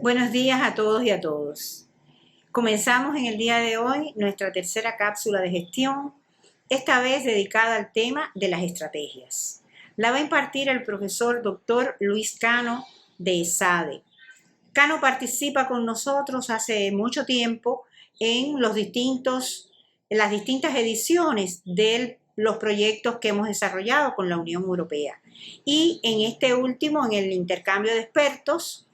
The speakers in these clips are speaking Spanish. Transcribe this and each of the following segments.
Buenos días a todos y a todos. Comenzamos en el día de hoy nuestra tercera cápsula de gestión, esta vez dedicada al tema de las estrategias. La va a impartir el profesor doctor Luis Cano de ESADE. Cano participa con nosotros hace mucho tiempo en las distintas ediciones de los proyectos que hemos desarrollado con la Unión Europea. Y en este último, en el intercambio de expertos,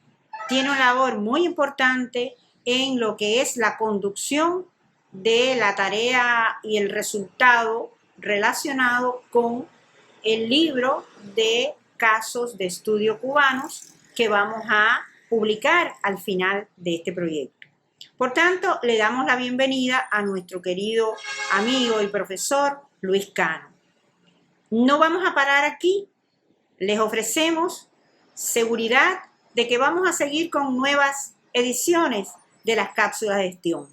tiene una labor muy importante en lo que es la conducción de la tarea y el resultado relacionado con el libro de casos de estudio cubanos que vamos a publicar al final de este proyecto. Por tanto, le damos la bienvenida a nuestro querido amigo y profesor Luis Cano. No vamos a parar aquí, les ofrecemos seguridad de que vamos a seguir con nuevas ediciones de las cápsulas de gestión.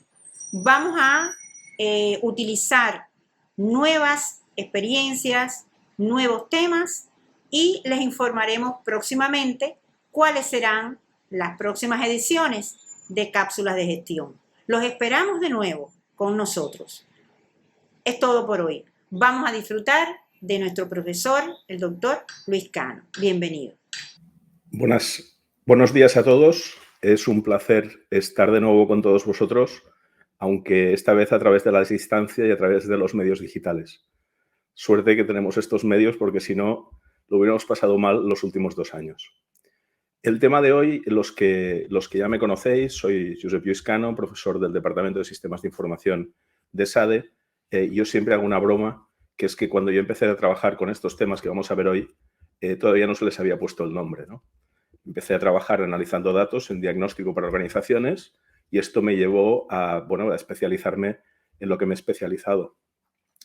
Vamos a utilizar nuevas experiencias, nuevos temas y les informaremos próximamente cuáles serán las próximas ediciones de cápsulas de gestión. Los esperamos de nuevo con nosotros. Es todo por hoy. Vamos a disfrutar de nuestro profesor, el doctor Luis Cano. Bienvenido. Buenos días a todos. Es un placer estar de nuevo con todos vosotros, aunque esta vez a través de la distancia y a través de los medios digitales. Suerte que tenemos estos medios porque si no, lo hubiéramos pasado mal los últimos 2 años. El tema de hoy, los que ya me conocéis, soy Josep Lluís Cano, profesor del Departamento de Sistemas de Información de SADE. Yo siempre hago una broma, que es que cuando yo empecé a trabajar con estos temas que vamos a ver hoy, todavía no se les había puesto el nombre, ¿no? Empecé a trabajar analizando datos en diagnóstico para organizaciones y esto me llevó a especializarme en lo que me he especializado,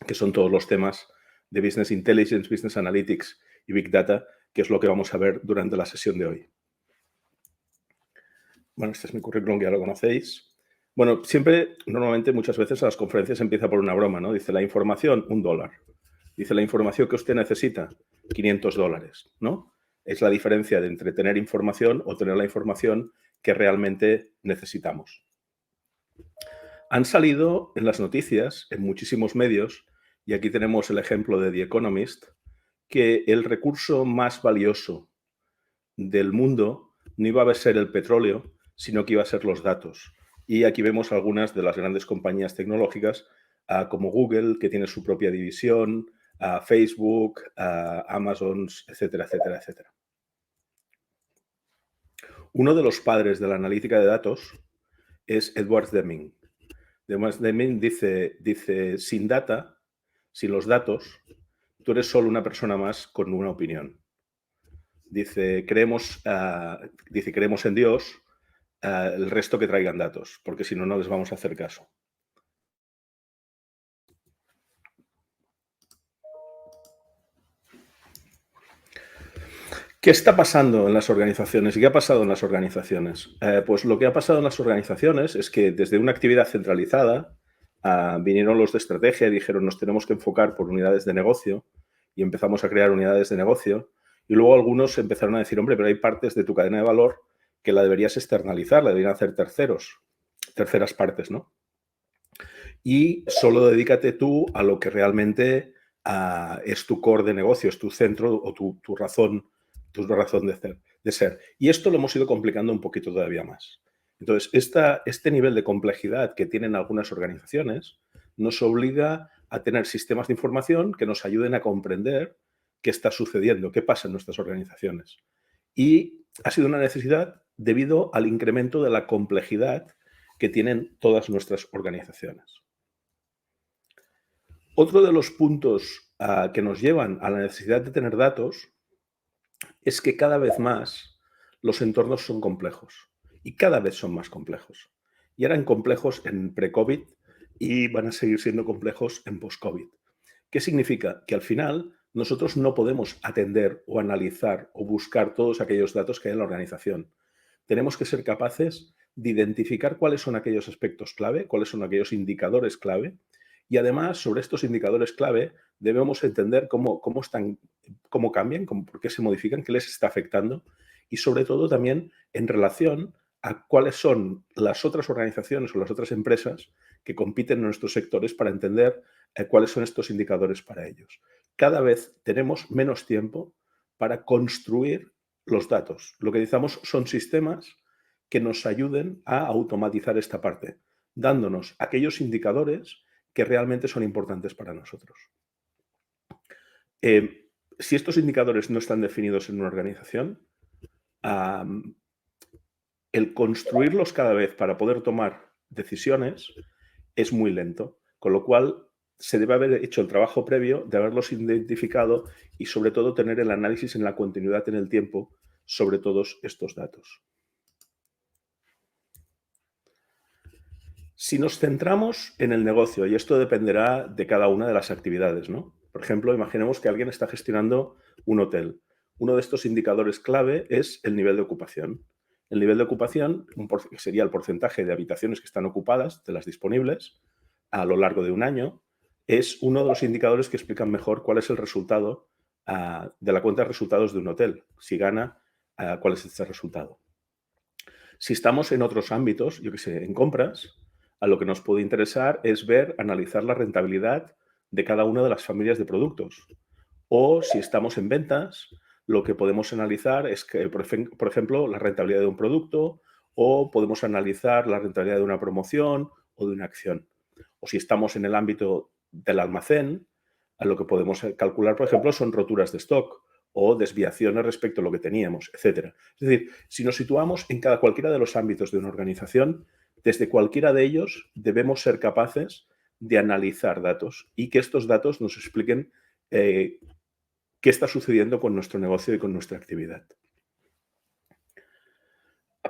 que son todos los temas de Business Intelligence, Business Analytics y Big Data, que es lo que vamos a ver durante la sesión de hoy. Bueno, este es mi currículum, que ya lo conocéis. Bueno, normalmente, muchas veces a las conferencias empieza por una broma, ¿no? Dice, la información, $1. Dice, la información que usted necesita, $500, ¿no? Es la diferencia entre tener información o tener la información que realmente necesitamos. Han salido en las noticias, en muchísimos medios, y aquí tenemos el ejemplo de The Economist, que el recurso más valioso del mundo no iba a ser el petróleo, sino que iba a ser los datos. Y aquí vemos algunas de las grandes compañías tecnológicas, como Google, que tiene su propia división, Facebook, Amazon, etcétera, etcétera, etcétera. Uno de los padres de la analítica de datos es Edward Deming. Edward Deming dice, sin los datos, tú eres solo una persona más con una opinión. Dice, creemos en Dios, el resto que traigan datos, porque si no, no les vamos a hacer caso. ¿Qué está pasando en las organizaciones y qué ha pasado en las organizaciones? Pues lo que ha pasado en las organizaciones es que desde una actividad centralizada vinieron los de estrategia y dijeron nos tenemos que enfocar por unidades de negocio y empezamos a crear unidades de negocio y luego algunos empezaron a decir, hombre, pero hay partes de tu cadena de valor que la deberías externalizar, la deberían hacer terceras partes, ¿no? Y solo dedícate tú a lo que realmente es tu core de negocio, es tu centro o tu razón de ser. Y esto lo hemos ido complicando un poquito todavía más. Entonces, este nivel de complejidad que tienen algunas organizaciones nos obliga a tener sistemas de información que nos ayuden a comprender qué está sucediendo, qué pasa en nuestras organizaciones. Y ha sido una necesidad debido al incremento de la complejidad que tienen todas nuestras organizaciones. Otro de los puntos que nos llevan a la necesidad de tener datos es que cada vez más los entornos son complejos y cada vez son más complejos. Y eran complejos en pre-COVID y van a seguir siendo complejos en post-COVID. ¿Qué significa? Que al final nosotros no podemos atender o analizar o buscar todos aquellos datos que hay en la organización. Tenemos que ser capaces de identificar cuáles son aquellos aspectos clave, cuáles son aquellos indicadores clave y además sobre estos indicadores clave debemos entender cómo cambian, por qué se modifican, qué les está afectando y sobre todo también en relación a cuáles son las otras organizaciones o las otras empresas que compiten en nuestros sectores para entender cuáles son estos indicadores para ellos. Cada vez tenemos menos tiempo para construir los datos. Lo que necesitamos son sistemas que nos ayuden a automatizar esta parte, dándonos aquellos indicadores que realmente son importantes para nosotros. Si estos indicadores no están definidos en una organización, el construirlos cada vez para poder tomar decisiones es muy lento, con lo cual se debe haber hecho el trabajo previo de haberlos identificado y sobre todo tener el análisis en la continuidad en el tiempo sobre todos estos datos. Si nos centramos en el negocio, y esto dependerá de cada una de las actividades, ¿no? Por ejemplo, imaginemos que alguien está gestionando un hotel. Uno de estos indicadores clave es el nivel de ocupación. El nivel de ocupación sería el porcentaje de habitaciones que están ocupadas, de las disponibles, a lo largo de un año. Es uno de los indicadores que explican mejor cuál es el resultado de la cuenta de resultados de un hotel. Si gana, cuál es este resultado. Si estamos en otros ámbitos, yo que sé, en compras, a lo que nos puede interesar es analizar la rentabilidad de cada una de las familias de productos. O si estamos en ventas, lo que podemos analizar es que, por ejemplo, la rentabilidad de un producto, o podemos analizar la rentabilidad de una promoción o de una acción. O si estamos en el ámbito del almacén, a lo que podemos calcular, por ejemplo, son roturas de stock o desviaciones respecto a lo que teníamos, etc. Es decir, si nos situamos en cualquiera de los ámbitos de una organización, desde cualquiera de ellos debemos ser capaces de analizar datos y que estos datos nos expliquen qué está sucediendo con nuestro negocio y con nuestra actividad.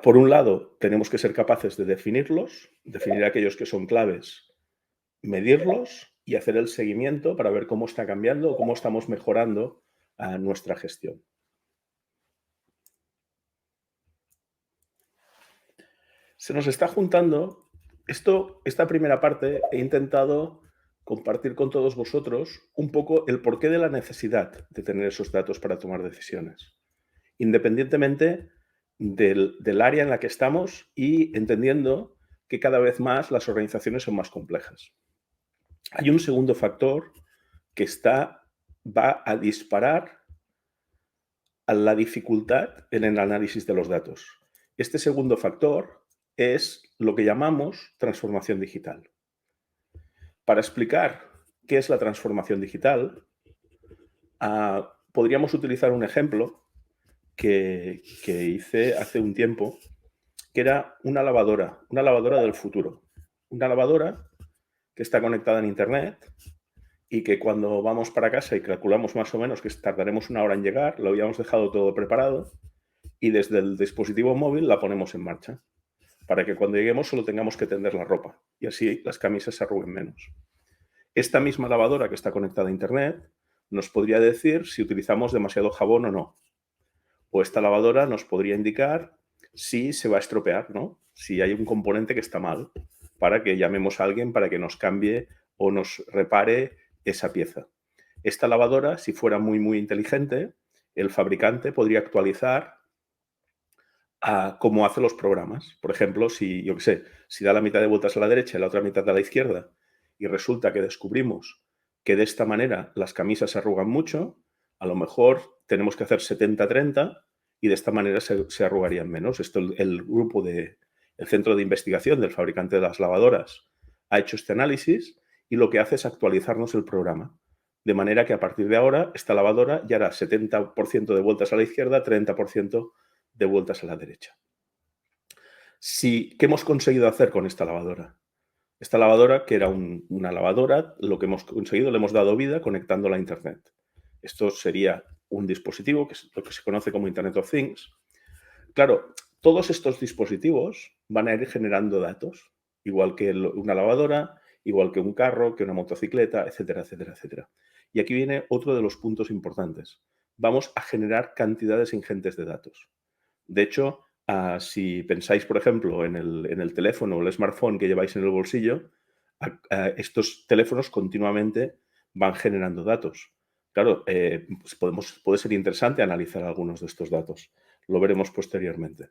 Por un lado, tenemos que ser capaces de definirlos, definir aquellos que son claves, medirlos y hacer el seguimiento para ver cómo está cambiando o cómo estamos mejorando nuestra gestión. Se nos está juntando esta primera parte. He intentado compartir con todos vosotros un poco el porqué de la necesidad de tener esos datos para tomar decisiones, independientemente del área en la que estamos y entendiendo que cada vez más las organizaciones son más complejas. Hay un segundo factor que va a disparar a la dificultad en el análisis de los datos. Este segundo factor es lo que llamamos transformación digital. Para explicar qué es la transformación digital, podríamos utilizar un ejemplo que hice hace un tiempo, que era una lavadora del futuro. Una lavadora que está conectada en Internet y que cuando vamos para casa y calculamos más o menos que tardaremos una hora en llegar, lo habíamos dejado todo preparado y desde el dispositivo móvil la ponemos en marcha para que cuando lleguemos solo tengamos que tender la ropa y así las camisas se arruguen menos. Esta misma lavadora que está conectada a Internet nos podría decir si utilizamos demasiado jabón o no. O esta lavadora nos podría indicar si se va a estropear, ¿no? Si hay un componente que está mal, para que llamemos a alguien para que nos cambie o nos repare esa pieza. Esta lavadora, si fuera muy, muy inteligente, el fabricante podría actualizar a cómo hace los programas. Por ejemplo, si da la mitad de vueltas a la derecha y la otra mitad a la izquierda, y resulta que descubrimos que de esta manera las camisas se arrugan mucho, a lo mejor tenemos que hacer 70-30 y de esta manera se arrugarían menos. Esto el centro de investigación del fabricante de las lavadoras ha hecho este análisis y lo que hace es actualizarnos el programa. De manera que a partir de ahora esta lavadora ya hará 70% de vueltas a la izquierda, 30% de vueltas a la derecha. ¿Qué hemos conseguido hacer con esta lavadora? Esta lavadora, que era una lavadora, lo que hemos conseguido, le hemos dado vida conectándola a Internet. Esto sería un dispositivo, que es lo que se conoce como Internet of Things. Claro, todos estos dispositivos van a ir generando datos, igual que una lavadora, igual que un carro, que una motocicleta, etcétera, etcétera, etcétera. Y aquí viene otro de los puntos importantes. Vamos a generar cantidades ingentes de datos. De hecho, si pensáis, por ejemplo, en el teléfono o el smartphone que lleváis en el bolsillo, estos teléfonos continuamente van generando datos. Claro, puede ser interesante analizar algunos de estos datos. Lo veremos posteriormente.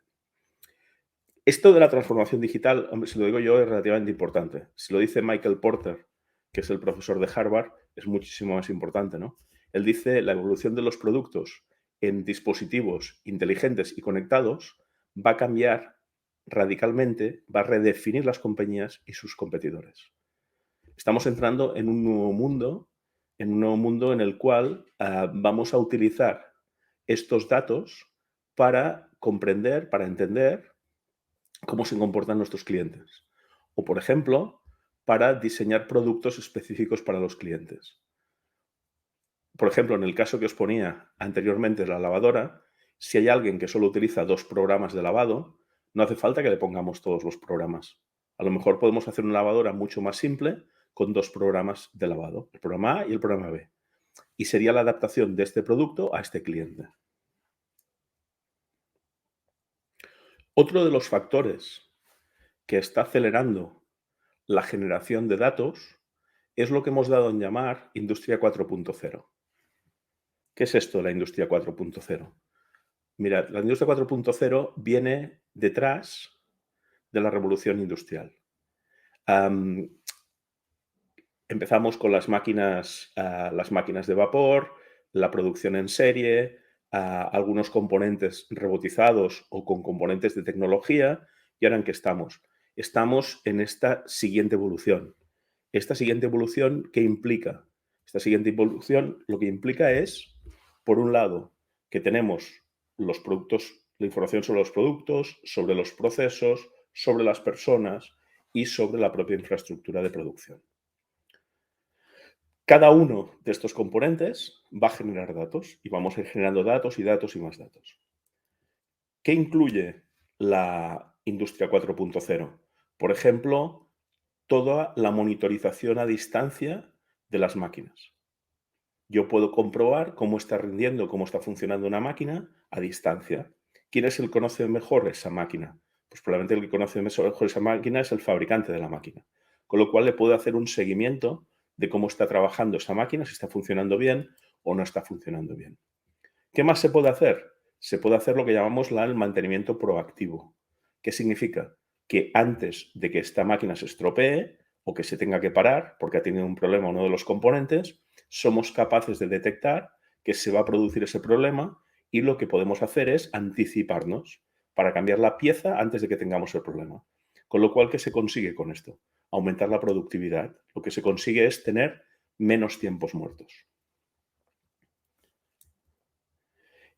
Esto de la transformación digital, hombre, si lo digo yo, es relativamente importante. Si lo dice Michael Porter, que es el profesor de Harvard, es muchísimo más importante, ¿no? Él dice la evolución de los productos en dispositivos inteligentes y conectados va a cambiar radicalmente, va a redefinir las compañías y sus competidores. Estamos entrando en un nuevo mundo en el cual vamos a utilizar estos datos para comprender, para entender cómo se comportan nuestros clientes. O, por ejemplo, para diseñar productos específicos para los clientes. Por ejemplo, en el caso que os ponía anteriormente de la lavadora, si hay alguien que solo utiliza 2 programas de lavado, no hace falta que le pongamos todos los programas. A lo mejor podemos hacer una lavadora mucho más simple con 2 programas de lavado, el programa A y el programa B. Y sería la adaptación de este producto a este cliente. Otro de los factores que está acelerando la generación de datos es lo que hemos dado en llamar Industria 4.0. ¿Qué es esto de la Industria 4.0? Mirad, la Industria 4.0 viene detrás de la revolución industrial. Empezamos con las máquinas de vapor, la producción en serie, algunos componentes robotizados o con componentes de tecnología. ¿Y ahora en qué estamos? Estamos en esta siguiente evolución. ¿Esta siguiente evolución qué implica? Esta siguiente evolución lo que implica es, por un lado, que tenemos los productos, la información sobre los productos, sobre los procesos, sobre las personas y sobre la propia infraestructura de producción. Cada uno de estos componentes va a generar datos y vamos a ir generando datos y datos y más datos. ¿Qué incluye la Industria 4.0? Por ejemplo, toda la monitorización a distancia de las máquinas. Yo puedo comprobar cómo está rindiendo, cómo está funcionando una máquina a distancia. ¿Quién es el que conoce mejor esa máquina? Pues probablemente el que conoce mejor esa máquina es el fabricante de la máquina. Con lo cual le puedo hacer un seguimiento de cómo está trabajando esa máquina, si está funcionando bien o no está funcionando bien. ¿Qué más se puede hacer? Se puede hacer lo que llamamos el mantenimiento proactivo. ¿Qué significa? Que antes de que esta máquina se estropee o que se tenga que parar porque ha tenido un problema uno de los componentes, somos capaces de detectar que se va a producir ese problema y lo que podemos hacer es anticiparnos para cambiar la pieza antes de que tengamos el problema. Con lo cual, ¿qué se consigue con esto? Aumentar la productividad. Lo que se consigue es tener menos tiempos muertos.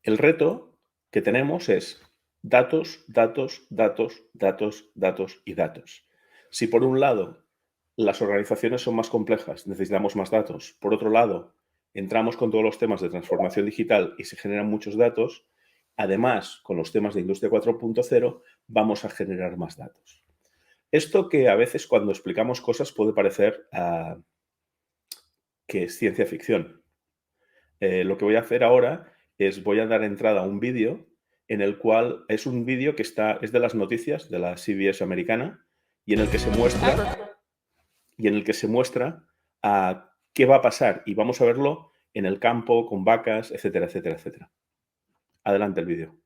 El reto que tenemos es datos, datos, datos, datos, datos y datos. Si por un lado las organizaciones son más complejas, necesitamos más datos. Por otro lado, entramos con todos los temas de transformación digital y se generan muchos datos. Además, con los temas de Industria 4.0 vamos a generar más datos. Esto que a veces cuando explicamos cosas puede parecer que es ciencia ficción. Lo que voy a hacer ahora es voy a dar entrada a un vídeo en el cual es un vídeo que es de las noticias de la CBS americana y en el que se muestra qué va a pasar y vamos a verlo en el campo, con vacas, etcétera, etcétera, etcétera. Adelante el vídeo.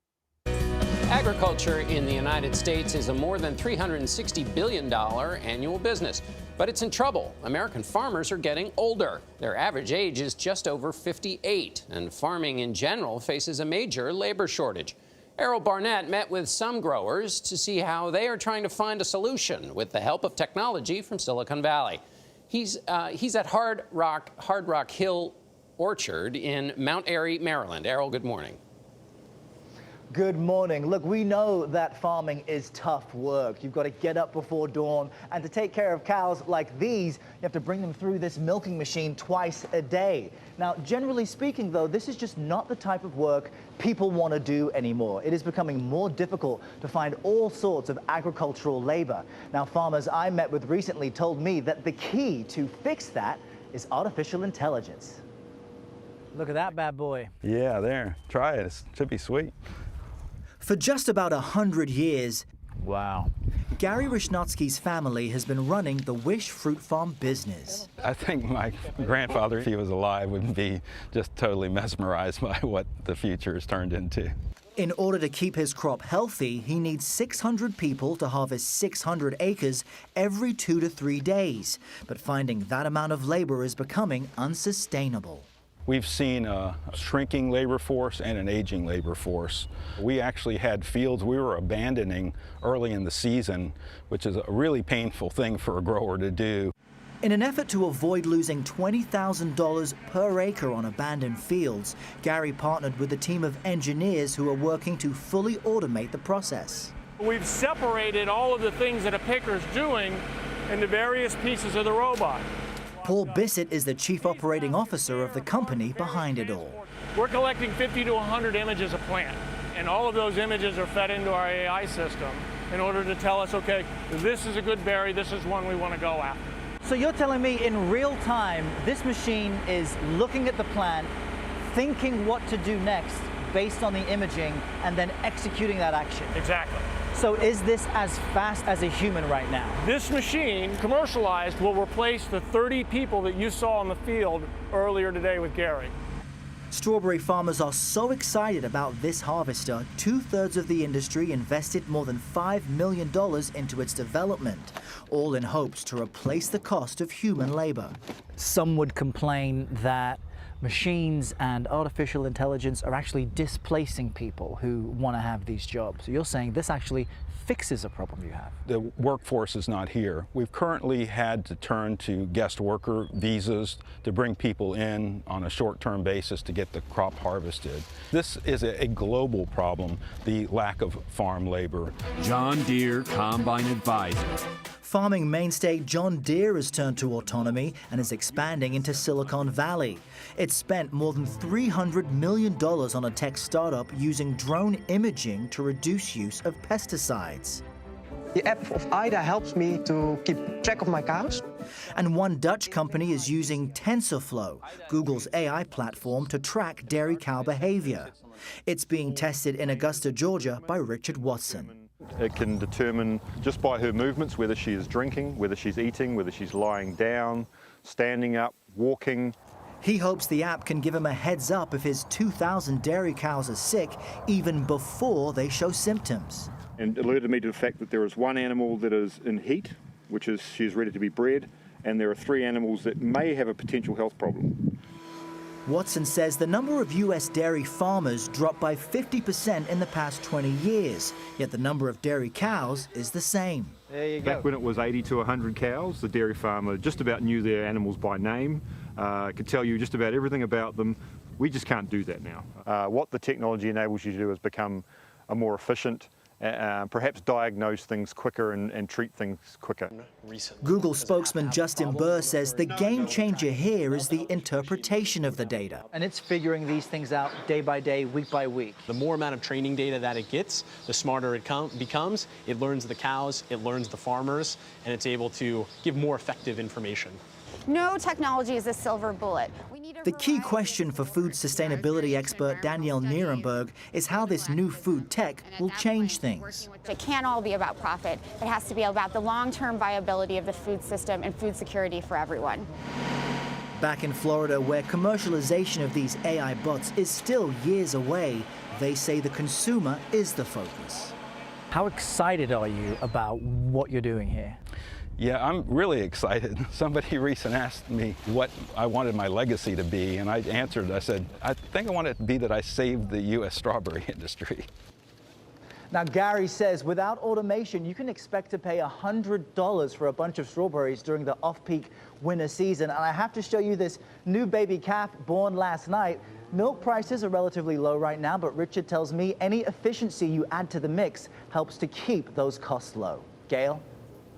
Agriculture in the United States is a more than $360 billion annual business. But it's in trouble. American farmers are getting older. Their average age is just over 58, and farming in general faces a major labor shortage. Errol Barnett met with some growers to see how they are trying to find a solution with the help of technology from Silicon Valley. He's at Hard Rock Hill Orchard in Mount Airy, Maryland. Errol, good morning. Good morning. Look, we know that farming is tough work. You've got to get up before dawn, and to take care of cows like these, you have to bring them through this milking machine twice a day. Now, generally speaking, though, this is just not the type of work people want to do anymore. It is becoming more difficult to find all sorts of agricultural labor. Now, farmers I met with recently told me that the key to fix that is artificial intelligence. Look at that bad boy. Yeah, there. Try it. It should be sweet. For just about 100 years, Wow. Gary Rishnotsky's family has been running the Wish Fruit Farm business. I think my grandfather, if he was alive, would be just totally mesmerized by what the future has turned into. In order to keep his crop healthy, he needs 600 people to harvest 600 acres every 2 to 3 days. But finding that amount of labor is becoming unsustainable. We've seen a shrinking labor force and an aging labor force. We actually had fields we were abandoning early in the season, which is a really painful thing for a grower to do. In an effort to avoid losing $20,000 per acre on abandoned fields, Gary partnered with a team of engineers who are working to fully automate the process. We've separated all of the things that a picker is doing into various pieces of the robot. Paul Bissett is the chief operating officer of the company behind it all. We're collecting 50 to 100 images a plant, and all of those images are fed into our AI system in order to tell us, okay, this is a good berry, this is one we want to go after. So you're telling me in real time, this machine is looking at the plant, thinking what to do next based on the imaging, and then executing that action? Exactly. So is this as fast as a human right now? This machine, commercialized, will replace the 30 people that you saw in the field earlier today with Gary. Strawberry farmers are so excited about this harvester, 2/3 of the industry invested more than $5 million into its development, all in hopes to replace the cost of human labor. Some would complain that machines and artificial intelligence are actually displacing people who want to have these jobs. So you're saying this actually fixes a problem you have. The workforce is not here. We've currently had to turn to guest worker visas to bring people in on a short-term basis to get the crop harvested. This is a global problem, the lack of farm labor. John Deere Combine Advisor. Farming mainstay John Deere has turned to autonomy and is expanding into Silicon Valley. It's spent more than $300 million on a tech startup using drone imaging to reduce use of pesticides. The app of IDA helps me to keep track of my cows. And one Dutch company is using TensorFlow, Google's AI platform, to track dairy cow behavior. It's being tested in Augusta, Georgia by Richard Watson. It can determine just by her movements whether she is drinking, whether she's eating, whether she's lying down, standing up, walking. He hopes the app can give him a heads up if his 2,000 dairy cows are sick even before they show symptoms. And alerted me to the fact that there is one animal that is in heat, which is she's ready to be bred, and there are 3 animals that may have a potential health problem. Watson says the number of U.S. dairy farmers dropped by 50% in the past 20 years, yet the number of dairy cows is the same. There you go. Back when it was 80 to 100 cows, the dairy farmer just about knew their animals by name, could tell you just about everything about them. We just can't do that now. What the technology enables you to do is become a more efficient, perhaps diagnose things quicker and treat things quicker. Google spokesman Justin Burr says the game changer here is the interpretation of the data. And it's figuring these things out day by day, week by week. The more amount of training data that it gets, the smarter it becomes. It learns the cows, it learns the farmers, and it's able to give more effective information. No technology is a silver bullet. The key question for food sustainability expert Danielle Nierenberg is how this new food tech will change things. It can't all be about profit. It has to be about the long-term viability of the food system and food security for everyone. Back in Florida, where commercialization of these AI bots is still years away, they say the consumer is the focus. How excited are you about what you're doing here? Yeah, I'm really excited. Somebody recently asked me what I wanted my legacy to be, and I answered, I said, I think I want it to be that I saved the U.S. strawberry industry. Now, Gary says without automation, you can expect to pay $100 for a bunch of strawberries during the off-peak winter season. And I have to show you this new baby calf born last night. Milk prices are relatively low right now, but Richard tells me any efficiency you add to the mix helps to keep those costs low. Gail?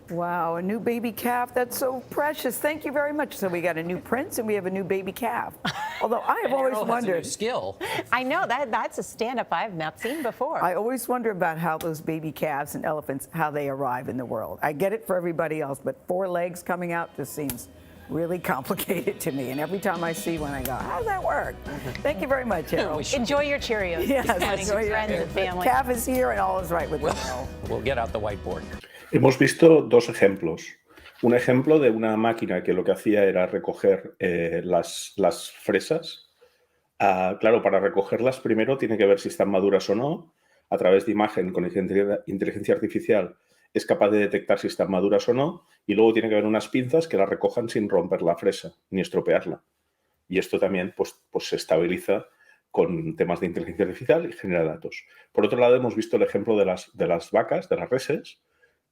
Wow, a new baby calf. That's so precious. Thank you very much. So we got a new prince and we have a new baby calf. Although I have always wondered. Has a new skill. I know that's a stand-up I've not seen before. I always wonder about how those baby calves and elephants, how they arrive in the world. I get it for everybody else, but 4 legs coming out just seems really complicated to me. And every time I see one, I go, how does that work? Thank you very much, Harold. Enjoy your Cheerios. Yes, enjoy your friends and family. Calf is here and all is right with them. We'll get out the whiteboard. Hemos visto 2 ejemplos. Un ejemplo de una máquina que lo que hacía era recoger las fresas Claro, para recogerlas primero tiene que ver si están maduras o no. A través de imagen con inteligencia artificial es capaz de detectar si están maduras o no. Y luego tiene que haber unas pinzas que las recojan sin romper la fresa ni estropearla. Y esto también pues se estabiliza con temas de inteligencia artificial y genera datos. Por otro lado, hemos visto el ejemplo de las vacas, de las reses,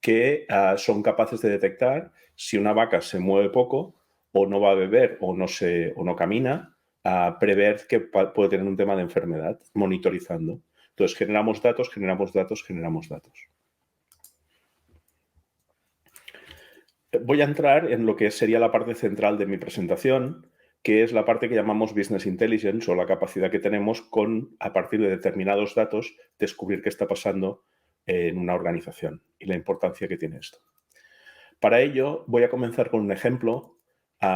que son capaces de detectar si una vaca se mueve poco o no va a beber o no camina, a prever que puede tener un tema de enfermedad, monitorizando. Entonces, generamos datos, generamos datos, generamos datos. Voy a entrar en lo que sería la parte central de mi presentación, que es la parte que llamamos Business Intelligence, o la capacidad que tenemos a partir de determinados datos, descubrir qué está pasando en una organización y la importancia que tiene esto. Para ello, voy a comenzar con un ejemplo.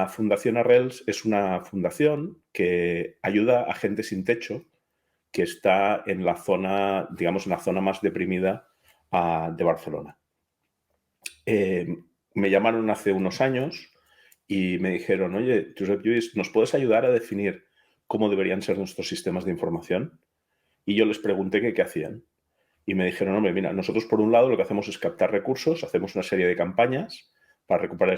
Fundación Arrels es una fundación que ayuda a gente sin techo que está en la zona, digamos, en la zona más deprimida de Barcelona. Me llamaron hace unos años y me dijeron, oye, Josep Lluís, ¿nos puedes ayudar a definir cómo deberían ser nuestros sistemas de información? Y yo les pregunté qué hacían. Y me dijeron, hombre, mira, nosotros por un lado lo que hacemos es captar recursos, hacemos una serie de campañas para captar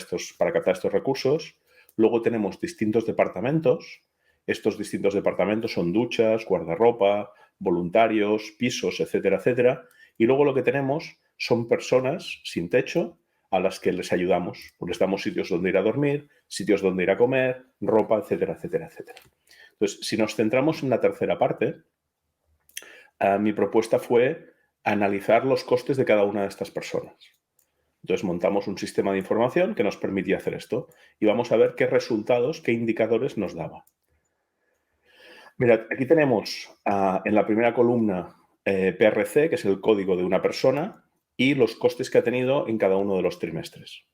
estos recursos. Luego tenemos distintos departamentos. Estos distintos departamentos son duchas, guardarropa, voluntarios, pisos, etcétera, etcétera. Y luego lo que tenemos son personas sin techo a las que les ayudamos. Pues les damos sitios donde ir a dormir, sitios donde ir a comer, ropa, etcétera, etcétera, etcétera. Entonces, si nos centramos en la tercera parte, mi propuesta fue analizar los costes de cada una de estas personas. Entonces montamos un sistema de información que nos permitía hacer esto y vamos a ver qué resultados, qué indicadores nos daba. Mirad, aquí tenemos en la primera columna PRC, que es el código de una persona, y los costes que ha tenido en cada uno de los trimestres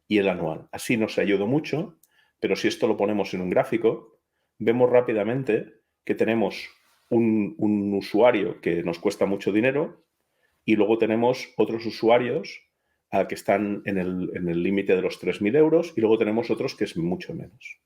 y el anual. Así nos ayudó mucho, pero si esto lo ponemos en un gráfico, vemos rápidamente que tenemos un usuario que nos cuesta mucho dinero y luego tenemos otros usuarios que están en el límite de los 3.000 euros y luego tenemos otros que es mucho menos.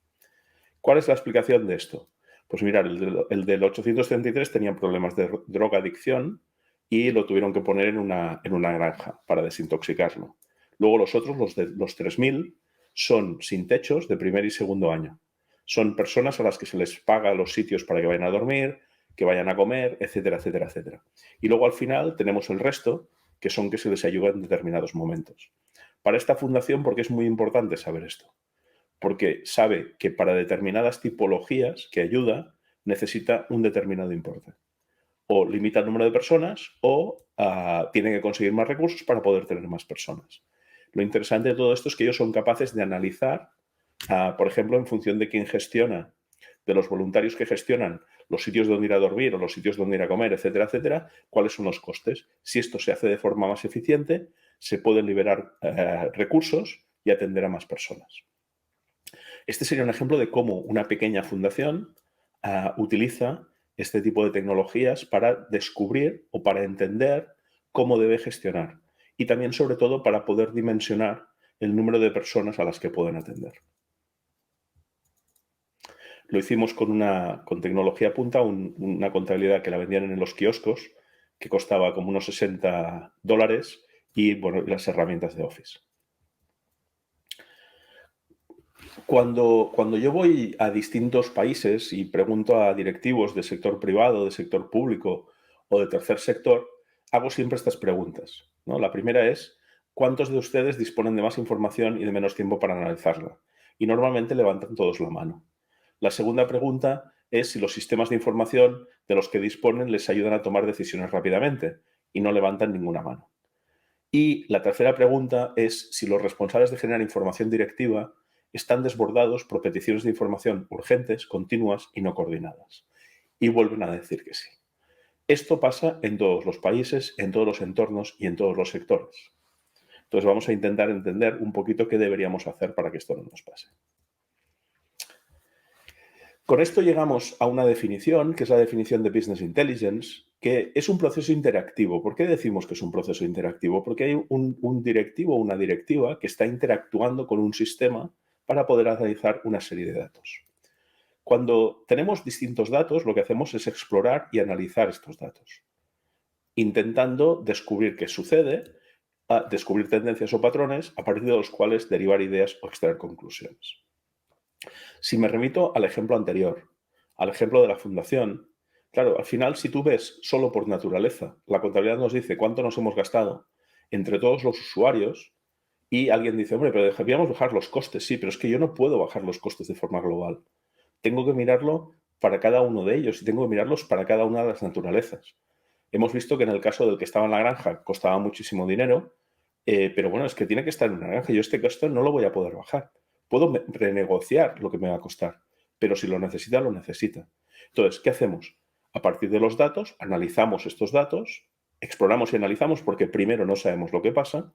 ¿Cuál es la explicación de esto? Pues mirad, el del 833 tenía problemas de drogadicción y lo tuvieron que poner en una granja para desintoxicarlo. Luego los otros, los 3.000, son sin techos de primer y segundo año. Son personas a las que se les paga los sitios para que vayan a dormir, que vayan a comer, etcétera, etcétera, etcétera. Y luego al final tenemos el resto, que son que se les ayuda en determinados momentos. Para esta fundación, ¿por qué es muy importante saber esto? Porque sabe que para determinadas tipologías que ayuda, necesita un determinado importe. O limita el número de personas o tiene que conseguir más recursos para poder tener más personas. Lo interesante de todo esto es que ellos son capaces de analizar, por ejemplo, en función de quién gestiona, de los voluntarios que gestionan los sitios donde ir a dormir o los sitios donde ir a comer, etcétera, etcétera, cuáles son los costes. Si esto se hace de forma más eficiente, se pueden liberar recursos y atender a más personas. Este sería un ejemplo de cómo una pequeña fundación utiliza este tipo de tecnologías para descubrir o para entender cómo debe gestionar y también, sobre todo, para poder dimensionar el número de personas a las que pueden atender. Lo hicimos con tecnología punta, una contabilidad que la vendían en los kioscos, que costaba como unos $60 y bueno, las herramientas de Office. Cuando yo voy a distintos países y pregunto a directivos de sector privado, de sector público o de tercer sector, hago siempre estas preguntas, ¿no? La primera es, ¿cuántos de ustedes disponen de más información y de menos tiempo para analizarla? Y normalmente levantan todos la mano. La segunda pregunta es si los sistemas de información de los que disponen les ayudan a tomar decisiones rápidamente y no levantan ninguna mano. Y la tercera pregunta es si los responsables de generar información directiva están desbordados por peticiones de información urgentes, continuas y no coordinadas. Y vuelven a decir que sí. Esto pasa en todos los países, en todos los entornos y en todos los sectores. Entonces vamos a intentar entender un poquito qué deberíamos hacer para que esto no nos pase. Con esto llegamos a una definición, que es la definición de Business Intelligence, que es un proceso interactivo. ¿Por qué decimos que es un proceso interactivo? Porque hay un directivo o una directiva que está interactuando con un sistema para poder analizar una serie de datos. Cuando tenemos distintos datos, lo que hacemos es explorar y analizar estos datos, intentando descubrir qué sucede, descubrir tendencias o patrones a partir de los cuales derivar ideas o extraer conclusiones. Si me remito al ejemplo anterior, al ejemplo de la fundación, claro, al final, si tú ves solo por naturaleza, la contabilidad nos dice cuánto nos hemos gastado entre todos los usuarios y alguien dice, hombre, pero deberíamos bajar los costes. Sí, pero es que yo no puedo bajar los costes de forma global. Tengo que mirarlo para cada uno de ellos y tengo que mirarlos para cada una de las naturalezas. Hemos visto que en el caso del que estaba en la granja costaba muchísimo dinero, pero bueno, es que tiene que estar en una granja. Yo este costo no lo voy a poder bajar. Puedo renegociar lo que me va a costar, pero si lo necesita, lo necesita. Entonces, ¿qué hacemos? A partir de los datos, analizamos estos datos, exploramos y analizamos porque primero no sabemos lo que pasa,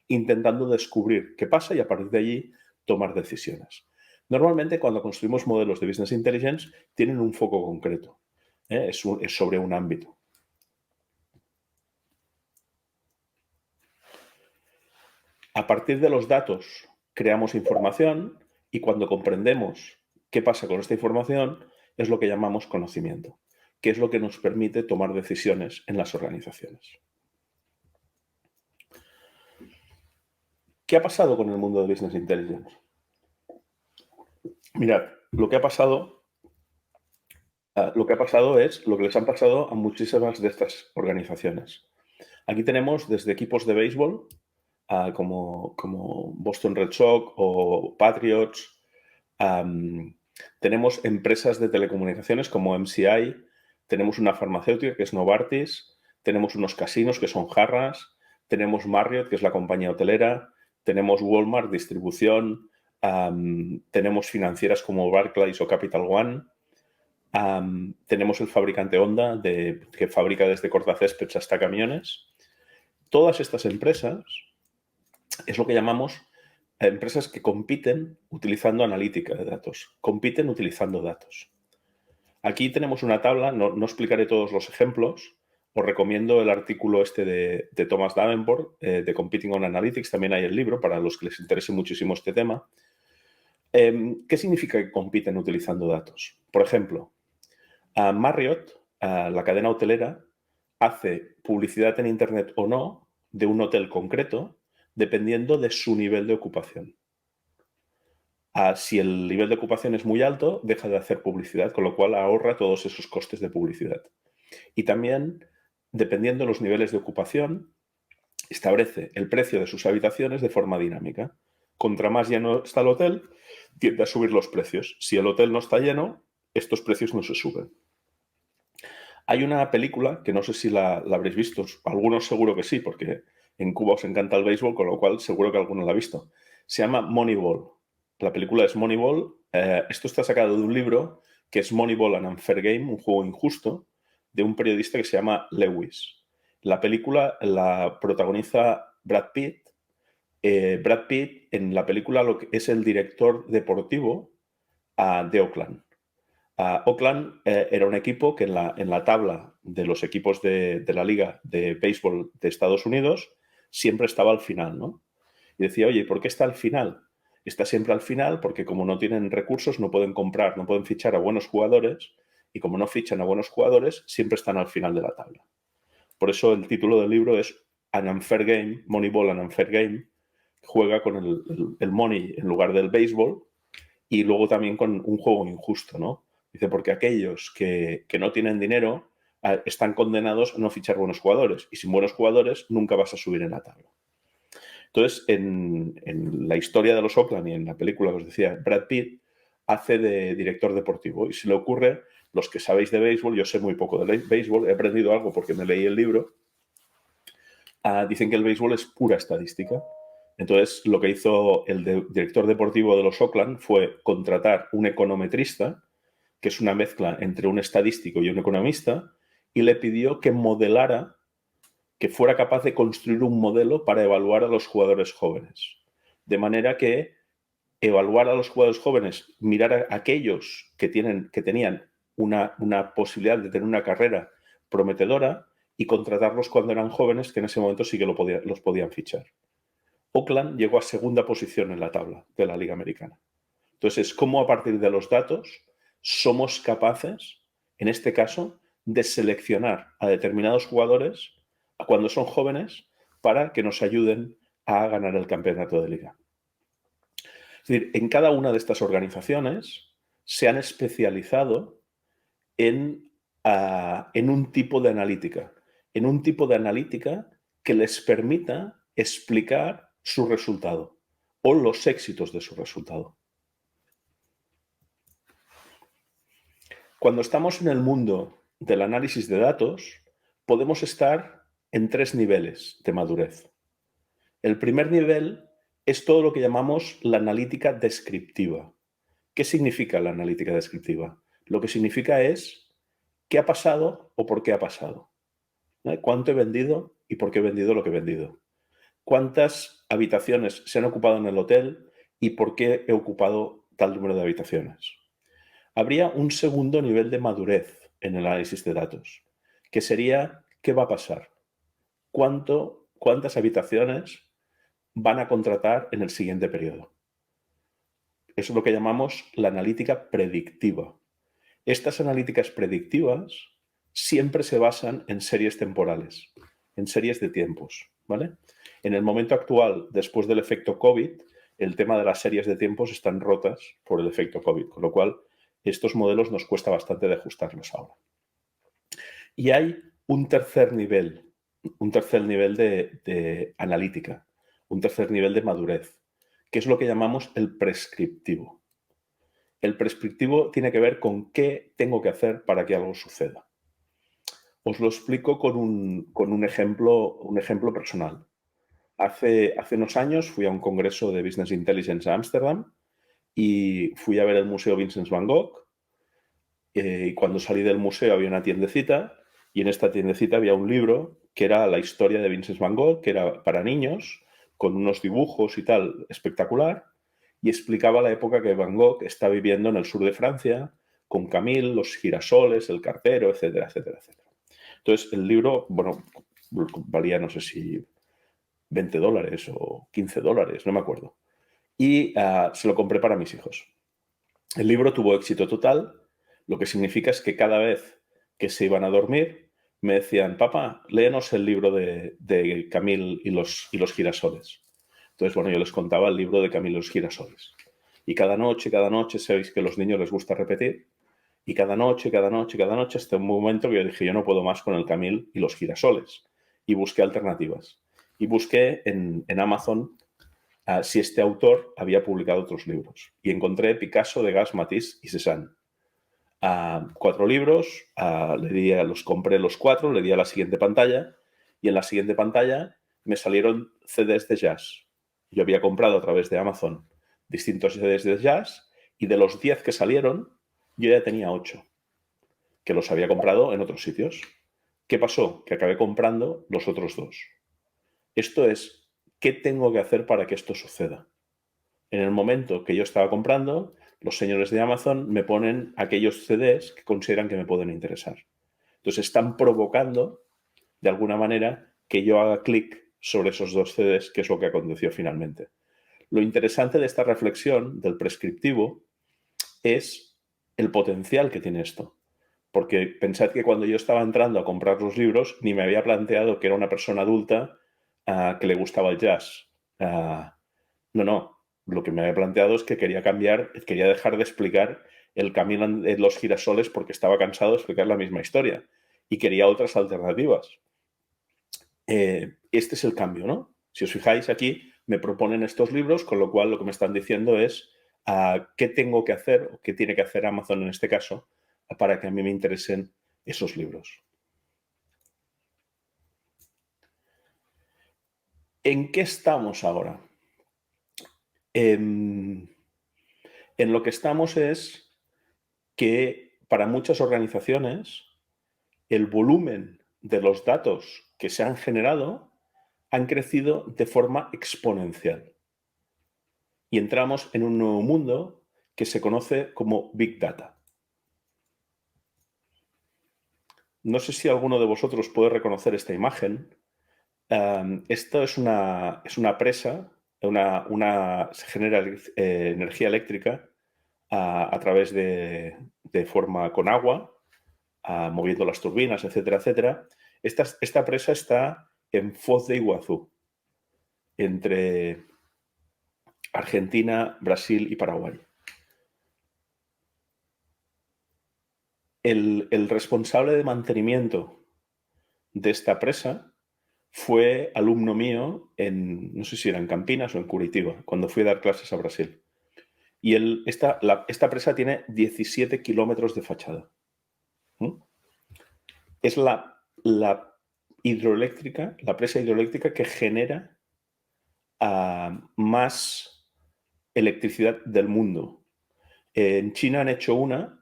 intentando descubrir qué pasa y a partir de allí tomar decisiones. Normalmente, cuando construimos modelos de Business Intelligence, tienen un foco concreto. Es sobre un ámbito. A partir de los datos, creamos información y cuando comprendemos qué pasa con esta información, es lo que llamamos conocimiento, que es lo que nos permite tomar decisiones en las organizaciones. ¿Qué ha pasado con el mundo de Business Intelligence? Mirad, lo que ha pasado es lo que les han pasado a muchísimas de estas organizaciones. Aquí tenemos desde equipos de béisbol, como Boston Red Sox o Patriots. Tenemos empresas de telecomunicaciones como MCI, tenemos una farmacéutica que es Novartis, tenemos unos casinos que son Harrah's, tenemos Marriott, que es la compañía hotelera, tenemos Walmart, distribución, tenemos financieras como Barclays o Capital One, tenemos el fabricante Honda, que fabrica desde cortacéspedes hasta camiones. Todas estas empresas es lo que llamamos empresas que compiten utilizando analítica de datos, compiten utilizando datos. Aquí tenemos una tabla, no explicaré todos los ejemplos, os recomiendo el artículo de Thomas Davenport, de Competing on Analytics, también hay el libro para los que les interese muchísimo este tema. ¿Qué significa que compiten utilizando datos? Por ejemplo, Marriott, la cadena hotelera, hace publicidad en Internet o no de un hotel concreto dependiendo de su nivel de ocupación. Si el nivel de ocupación es muy alto, deja de hacer publicidad, con lo cual ahorra todos esos costes de publicidad. Y también, dependiendo de los niveles de ocupación, establece el precio de sus habitaciones de forma dinámica. Contra más lleno está el hotel, tiende a subir los precios. Si el hotel no está lleno, estos precios no se suben. Hay una película, que no sé si la habréis visto, algunos seguro que sí, porque en Cuba os encanta el béisbol, con lo cual seguro que alguno la ha visto. Se llama Moneyball. La película es Moneyball. Esto está sacado de un libro que es Moneyball, an Unfair Game, un juego injusto, de un periodista que se llama Lewis. La película la protagoniza Brad Pitt. Brad Pitt en la película es el director deportivo de Oakland. Oakland era un equipo que en la tabla de los equipos de la Liga de Béisbol de Estados Unidos siempre estaba al final, ¿no? Y decía, oye, ¿por qué está al final? Está siempre al final porque como no tienen recursos, no pueden comprar, no pueden fichar a buenos jugadores y como no fichan a buenos jugadores, siempre están al final de la tabla. Por eso el título del libro es An Unfair Game, Moneyball, an Unfair Game. Juega con el money en lugar del béisbol y luego también con un juego injusto, ¿no? Dice, porque aquellos que no tienen dinero están condenados a no fichar buenos jugadores y sin buenos jugadores nunca vas a subir en la tabla. Entonces, en la historia de los Oakland y en la película que os decía, Brad Pitt hace de director deportivo y se le ocurre, los que sabéis de béisbol, yo sé muy poco de béisbol, he aprendido algo porque me leí el libro, dicen que el béisbol es pura estadística. Entonces, lo que hizo el director deportivo de los Oakland fue contratar un econometrista, que es una mezcla entre un estadístico y un economista, y le pidió que modelara, que fuera capaz de construir un modelo para evaluar a los jugadores jóvenes. De manera que evaluar a los jugadores jóvenes, mirar a aquellos que tenían una posibilidad de tener una carrera prometedora y contratarlos cuando eran jóvenes, que en ese momento sí que los podían fichar. Oakland llegó a segunda posición en la tabla de la Liga Americana. Entonces, es cómo a partir de los datos somos capaces, en este caso, de seleccionar a determinados jugadores cuando son jóvenes para que nos ayuden a ganar el campeonato de liga. Es decir, en cada una de estas organizaciones se han especializado en un tipo de analítica, que les permita explicar su resultado o los éxitos de su resultado. Cuando estamos en el mundo del análisis de datos, podemos estar en 3 niveles de madurez. El primer nivel es todo lo que llamamos la analítica descriptiva. ¿Qué significa la analítica descriptiva? Lo que significa es qué ha pasado o por qué ha pasado. ¿Cuánto he vendido y por qué he vendido lo que he vendido? ¿Cuántas habitaciones se han ocupado en el hotel y por qué he ocupado tal número de habitaciones? Habría un segundo nivel de madurez en el análisis de datos, que sería ¿qué va a pasar? ¿Cuántas habitaciones van a contratar en el siguiente periodo? Eso es lo que llamamos la analítica predictiva. Estas analíticas predictivas siempre se basan en series temporales, en series de tiempos, ¿vale? En el momento actual, después del efecto COVID, el tema de las series de tiempos están rotas por el efecto COVID, con lo cual estos modelos nos cuesta bastante de ajustarlos ahora. Y hay un tercer nivel de analítica, un tercer nivel de madurez, que es lo que llamamos el prescriptivo. El prescriptivo tiene que ver con qué tengo que hacer para que algo suceda. Os lo explico con un ejemplo personal. Hace unos años fui a un congreso de Business Intelligence a Ámsterdam y fui a ver el Museo Vincent van Gogh. Y cuando salí del museo había una tiendecita y en esta tiendecita había un libro que era la historia de Vincent van Gogh, que era para niños, con unos dibujos y tal espectacular, y explicaba la época que Van Gogh está viviendo en el sur de Francia, con Camille, los girasoles, el cartero, etcétera, etcétera, etcétera. Entonces, el libro, bueno, valía no sé si $20 o $15, no me acuerdo. Y se lo compré para mis hijos. El libro tuvo éxito total, lo que significa es que cada vez que se iban a dormir, me decían, papá, léenos el libro de Camille y los girasoles. Entonces, bueno, yo les contaba el libro de Camille y los girasoles. Y cada noche, sabéis que a los niños les gusta repetir, y cada noche, hasta un momento que yo dije, yo no puedo más con el Camille y los girasoles. Y busqué alternativas. Y busqué en Amazon si este autor había publicado otros libros. Y encontré Picasso, Degas, Matisse y Cézanne. 4 libros, los compré los 4, le di a la siguiente pantalla y en la siguiente pantalla me salieron CDs de jazz. Yo había comprado a través de Amazon distintos CDs de jazz y de los 10 que salieron, yo ya tenía 8, que los había comprado en otros sitios. ¿Qué pasó? Que acabé comprando los otros 2. Esto es, ¿qué tengo que hacer para que esto suceda? En el momento que yo estaba comprando, los señores de Amazon me ponen aquellos CDs que consideran que me pueden interesar. Entonces están provocando, de alguna manera, que yo haga clic sobre esos 2 CDs, que es lo que aconteció finalmente. Lo interesante de esta reflexión del prescriptivo es el potencial que tiene esto. Porque pensad que cuando yo estaba entrando a comprar los libros, ni me había planteado que era una persona adulta que le gustaba el jazz. No. Lo que me había planteado es que quería dejar de explicar el camino de los girasoles porque estaba cansado de explicar la misma historia y quería otras alternativas. Este es el cambio, ¿no? Si os fijáis aquí, me proponen estos libros, con lo cual lo que me están diciendo es qué tengo que hacer o qué tiene que hacer Amazon en este caso para que a mí me interesen esos libros. ¿En qué estamos ahora? En lo que estamos es que para muchas organizaciones el volumen de los datos que se han generado han crecido de forma exponencial. Y entramos en un nuevo mundo que se conoce como Big Data. No sé si alguno de vosotros puede reconocer esta imagen. Esto es una presa. Se genera energía eléctrica a través de de forma con agua, moviendo las turbinas, etcétera, etcétera. Esta presa está en Foz de Iguazú, entre Argentina, Brasil y Paraguay. El responsable de mantenimiento de esta presa fue alumno mío no sé si era en Campinas o en Curitiba, cuando fui a dar clases a Brasil. Y esta presa tiene 17 kilómetros de fachada. Es la presa hidroeléctrica que genera más electricidad del mundo. En China han hecho una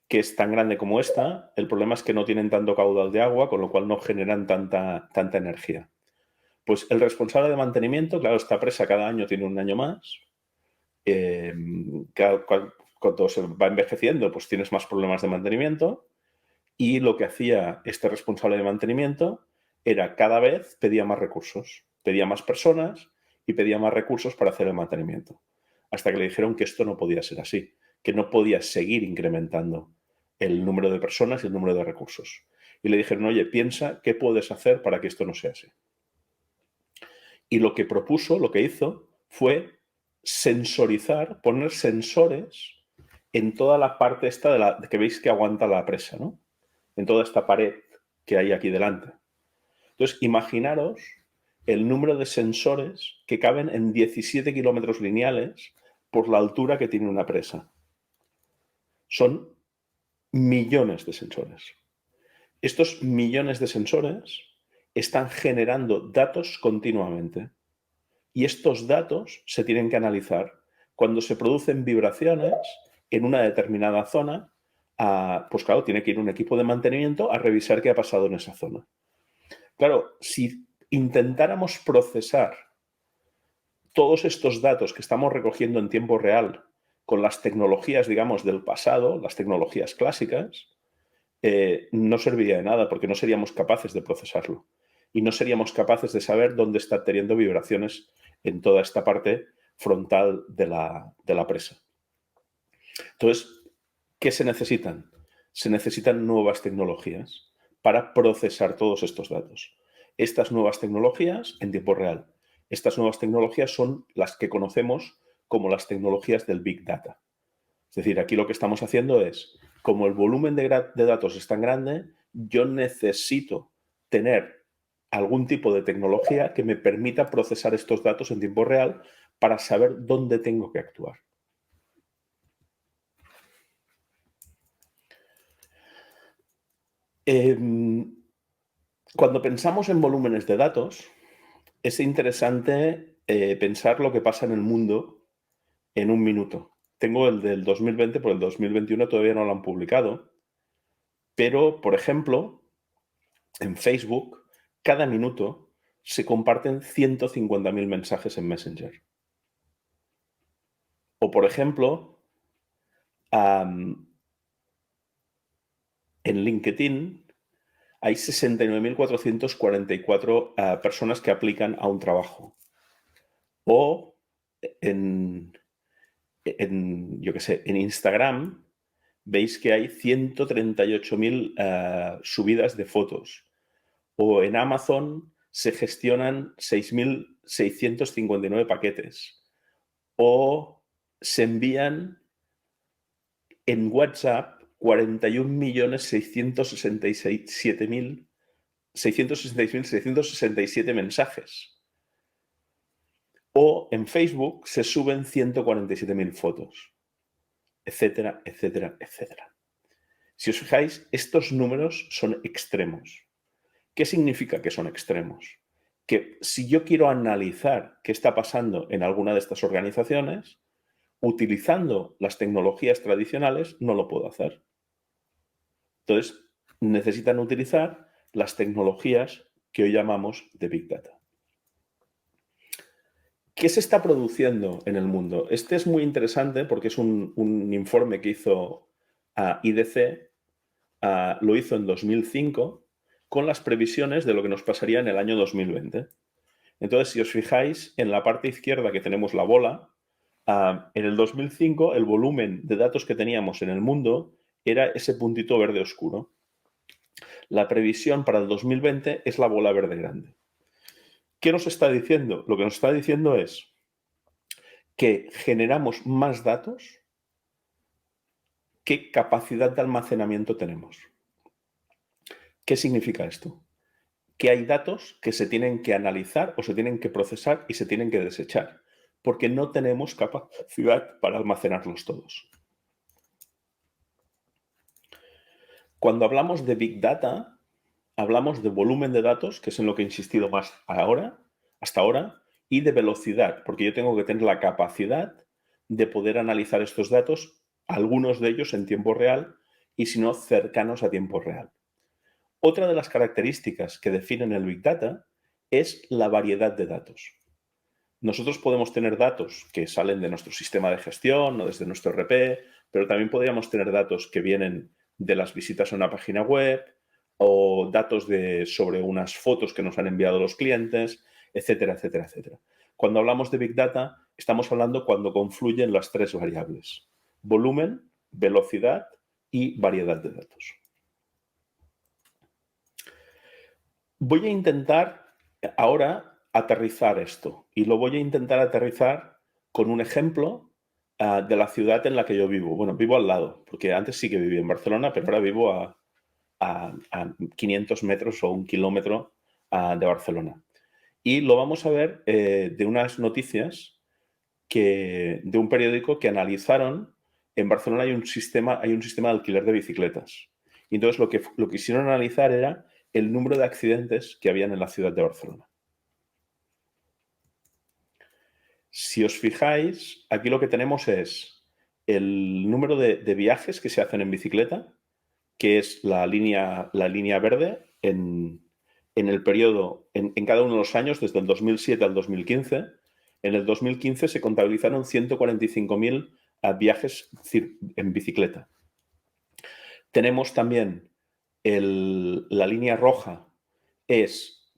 que es tan grande como esta. El problema es que no tienen tanto caudal de agua, con lo cual no generan tanta energía. Pues el responsable de mantenimiento, claro, esta presa cada año tiene un año más. Cuando se va envejeciendo, pues tienes más problemas de mantenimiento. Y lo que hacía este responsable de mantenimiento era cada vez pedía más recursos, pedía más personas y pedía más recursos para hacer el mantenimiento. Hasta que le dijeron que esto no podía ser así, que no podía seguir incrementando el número de personas y el número de recursos. Y le dijeron, oye, piensa qué puedes hacer para que esto no sea así. Y lo que propuso, lo que hizo, fue sensorizar, poner sensores en toda la parte esta que veis que aguanta la presa, ¿no? En toda esta pared que hay aquí delante. Entonces, imaginaros el número de sensores que caben en 17 kilómetros lineales por la altura que tiene una presa. Son millones de sensores. Estos millones de sensores están generando datos continuamente. Y estos datos se tienen que analizar. Cuando se producen vibraciones en una determinada zona, pues claro, tiene que ir un equipo de mantenimiento a revisar qué ha pasado en esa zona. Claro, si intentáramos procesar todos estos datos que estamos recogiendo en tiempo real con las tecnologías, digamos, del pasado, las tecnologías clásicas, no serviría de nada porque no seríamos capaces de procesarlo. Y no seríamos capaces de saber dónde está teniendo vibraciones en toda esta parte frontal de la presa. Entonces, ¿qué se necesitan? Se necesitan nuevas tecnologías para procesar todos estos datos. Estas nuevas tecnologías en tiempo real. Estas nuevas tecnologías son las que conocemos como las tecnologías del Big Data. Es decir, aquí lo que estamos haciendo es, como el volumen de datos es tan grande, yo necesito tener algún tipo de tecnología que me permita procesar estos datos en tiempo real para saber dónde tengo que actuar. Cuando pensamos en volúmenes de datos, es interesante pensar lo que pasa en el mundo en un minuto. Tengo el del 2020, por el 2021 todavía no lo han publicado, pero, por ejemplo, en Facebook, cada minuto se comparten 150.000 mensajes en Messenger. O, por ejemplo, en LinkedIn hay 69.444 personas que aplican a un trabajo. O yo qué sé, en Instagram veis que hay 138.000 subidas de fotos. O en Amazon se gestionan 6.659 paquetes. O se envían en WhatsApp 41.667.667 mensajes. O en Facebook se suben 147.000 fotos, etcétera, etcétera, etcétera. Si os fijáis, estos números son extremos. ¿Qué significa que son extremos? Que si yo quiero analizar qué está pasando en alguna de estas organizaciones, utilizando las tecnologías tradicionales, no lo puedo hacer. Entonces, necesitan utilizar las tecnologías que hoy llamamos de Big Data. ¿Qué se está produciendo en el mundo? Este es muy interesante porque es un informe que hizo IDC, lo hizo en 2005, con las previsiones de lo que nos pasaría en el año 2020. Entonces, si os fijáis, en la parte izquierda que tenemos la bola, en el 2005 el volumen de datos que teníamos en el mundo era ese puntito verde oscuro. La previsión para el 2020 es la bola verde grande. ¿Qué nos está diciendo? Lo que nos está diciendo es que generamos más datos que capacidad de almacenamiento tenemos. ¿Qué significa esto? Que hay datos que se tienen que analizar o se tienen que procesar y se tienen que desechar, porque no tenemos capacidad para almacenarlos todos. Cuando hablamos de Big Data, hablamos de volumen de datos, que es en lo que he insistido más hasta ahora, y de velocidad, porque yo tengo que tener la capacidad de poder analizar estos datos, algunos de ellos en tiempo real y si no, cercanos a tiempo real. Otra de las características que definen el Big Data es la variedad de datos. Nosotros podemos tener datos que salen de nuestro sistema de gestión o desde nuestro ERP, pero también podríamos tener datos que vienen de las visitas a una página web o datos sobre unas fotos que nos han enviado los clientes, etcétera, etcétera, etcétera. Cuando hablamos de Big Data, estamos hablando cuando confluyen las tres variables: volumen, velocidad y variedad de datos. Voy a intentar ahora aterrizar esto y lo voy a intentar aterrizar con un ejemplo de la ciudad en la que yo vivo. Bueno, vivo al lado, porque antes sí que vivía en Barcelona, pero ahora vivo a 500 metros o 1 kilómetro de Barcelona. Y lo vamos a ver de unas noticias de un periódico que analizaron. En Barcelona hay un sistema de alquiler de bicicletas. Y entonces lo que quisieron analizar era el número de accidentes que habían en la ciudad de Barcelona. Si os fijáis, aquí lo que tenemos es el número de viajes que se hacen en bicicleta, que es la línea verde en el periodo, en cada uno de los años, desde el 2007 al 2015. En el 2015 se contabilizaron 145.000 viajes en bicicleta. Tenemos también la línea roja, es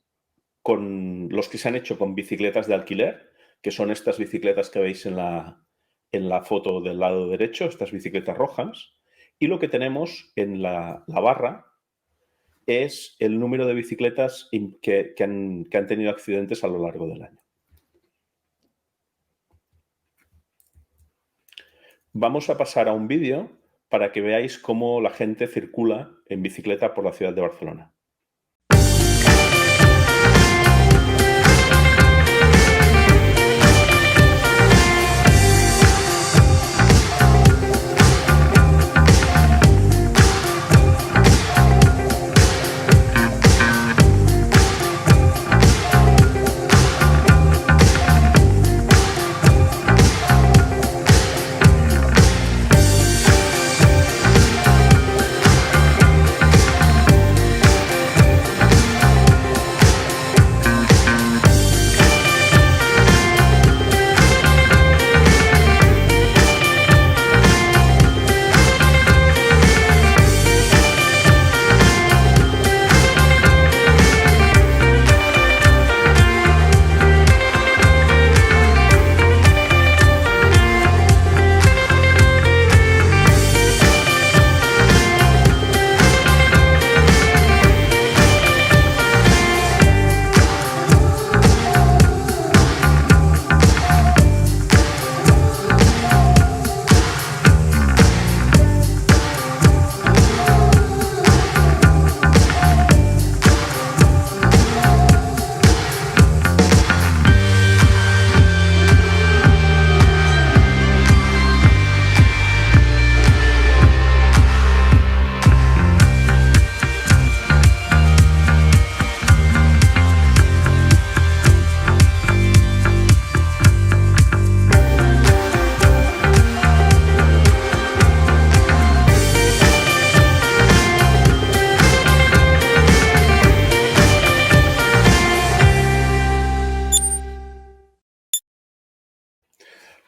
con los que se han hecho con bicicletas de alquiler, que son estas bicicletas que veis en la foto del lado derecho, estas bicicletas rojas. Y lo que tenemos en la barra es el número de bicicletas que han tenido accidentes a lo largo del año. Vamos a pasar a un vídeo para que veáis cómo la gente circula en bicicleta por la ciudad de Barcelona.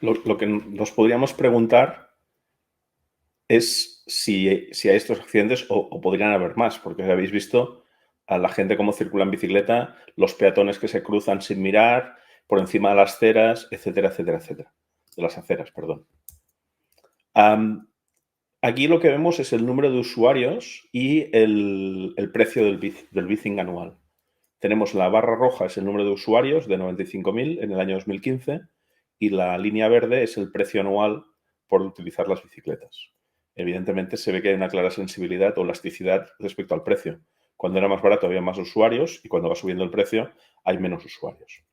Lo que nos podríamos preguntar es si hay estos accidentes o podrían haber más, porque habéis visto a la gente cómo circula en bicicleta, los peatones que se cruzan sin mirar, por encima de las aceras, etcétera, etcétera, etcétera. De las aceras, perdón. Aquí lo que vemos es el número de usuarios y el precio del bizing anual. Tenemos la barra roja, es el número de usuarios de 95.000 en el año 2015 y la línea verde es el precio anual por utilizar las bicicletas. Evidentemente se ve que hay una clara sensibilidad o elasticidad respecto al precio. Cuando era más barato había más usuarios y cuando va subiendo el precio hay menos usuarios.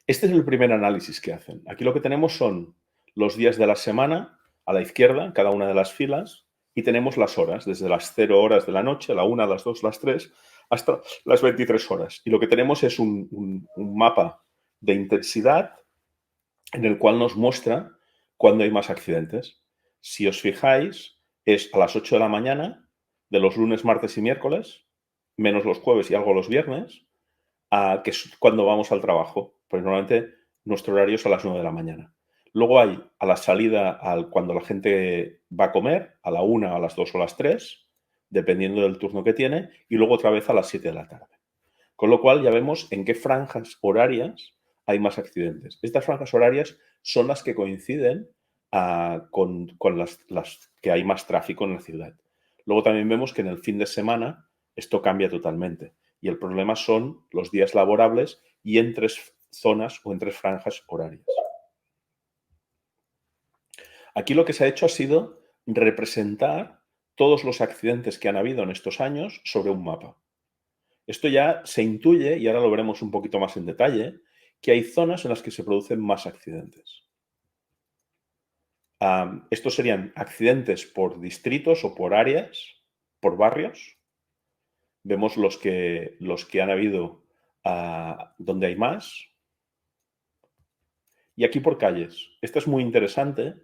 Este es el primer análisis que hacen. Aquí lo que tenemos son los días de la semana a la izquierda, cada una de las filas, y tenemos las horas, desde las 0 horas de la noche, la 1, las 2, las 3, hasta las 23 horas. Y lo que tenemos es un mapa de intensidad en el cual nos muestra cuándo hay más accidentes. Si os fijáis, es a las 8 de la mañana, de los lunes, martes y miércoles, menos los jueves y algo los viernes, que es cuando vamos al trabajo. Pues normalmente nuestro horario es a las 9 de la mañana. Luego hay a la salida, cuando la gente va a comer, a la 1, a las 2 o a las 3, dependiendo del turno que tiene, y luego otra vez a las 7 de la tarde. Con lo cual ya vemos en qué franjas horarias hay más accidentes. Estas franjas horarias son las que coinciden con las que hay más tráfico en la ciudad. Luego también vemos que en el fin de semana esto cambia totalmente y el problema son los días laborables y en 3 zonas o en 3 franjas horarias. Aquí lo que se ha hecho ha sido representar todos los accidentes que han habido en estos años sobre un mapa. Esto ya se intuye, y ahora lo veremos un poquito más en detalle, que hay zonas en las que se producen más accidentes. Estos serían accidentes por distritos o por áreas, por barrios. Vemos los que han habido donde hay más. Y aquí por calles. Esta es muy interesante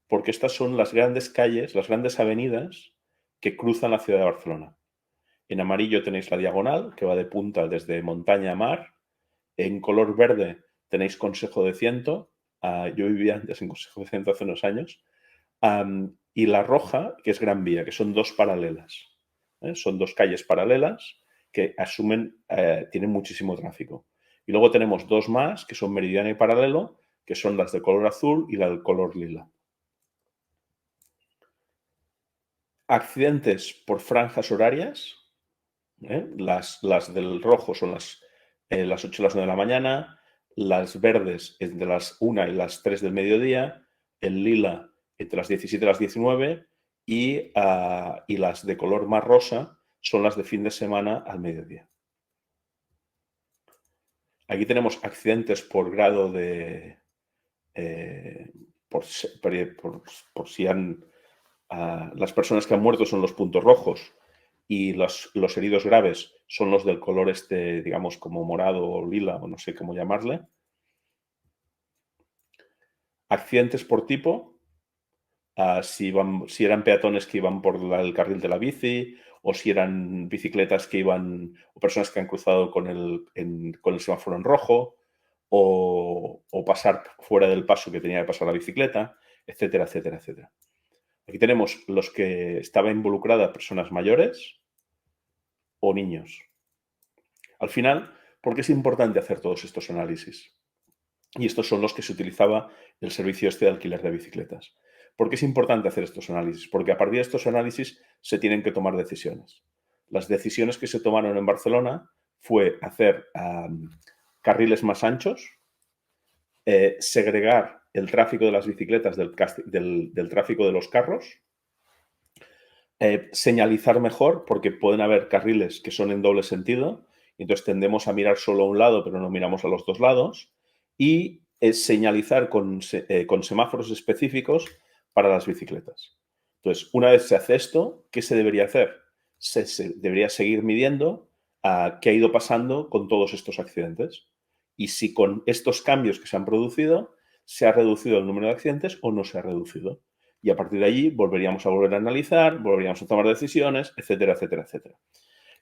porque estas son las grandes calles, las grandes avenidas que cruzan la ciudad de Barcelona. En amarillo tenéis la diagonal, que va de punta desde montaña a mar. En color verde tenéis Consejo de Ciento. Yo vivía antes en Consejo de Ciento hace unos años. Y la roja, que es Gran Vía, que son 2 paralelas. Son 2 calles paralelas que tienen muchísimo tráfico. Y luego tenemos 2 más, que son Meridiano y Paralelo, que son las de color azul y la del color lila. Accidentes por franjas horarias. Las del rojo son las 8 y las 9 de la mañana, las verdes entre las 1 y las 3 del mediodía, el lila entre las 17 y las 19 y las de color más rosa son las de fin de semana al mediodía. Aquí tenemos accidentes por grado de... por si han... las personas que han muerto son los puntos rojos y los heridos graves son los del color digamos, como morado o lila, o no sé cómo llamarle. Accidentes por tipo, si eran peatones que iban por el carril de la bici, o si eran bicicletas que iban, o personas que han cruzado con el semáforo en rojo, o pasar fuera del paso que tenía que pasar la bicicleta, etcétera, etcétera, etcétera. Aquí tenemos los que estaban involucradas personas mayores o niños. Al final, ¿por qué es importante hacer todos estos análisis? Y estos son los que se utilizaba el servicio de alquiler de bicicletas. ¿Por qué es importante hacer estos análisis? Porque a partir de estos análisis se tienen que tomar decisiones. Las decisiones que se tomaron en Barcelona fue hacer carriles más anchos, segregar el tráfico de las bicicletas del tráfico de los carros, señalizar mejor, porque pueden haber carriles que son en doble sentido, y entonces tendemos a mirar solo a un lado, pero no miramos a los 2 lados, y señalizar con semáforos específicos para las bicicletas. Entonces, una vez se hace esto, ¿qué se debería hacer? Se debería seguir midiendo qué ha ido pasando con todos estos accidentes y si con estos cambios que se han producido se ha reducido el número de accidentes o no se ha reducido. Y a partir de allí volveríamos a analizar, volveríamos a tomar decisiones, etcétera, etcétera, etcétera.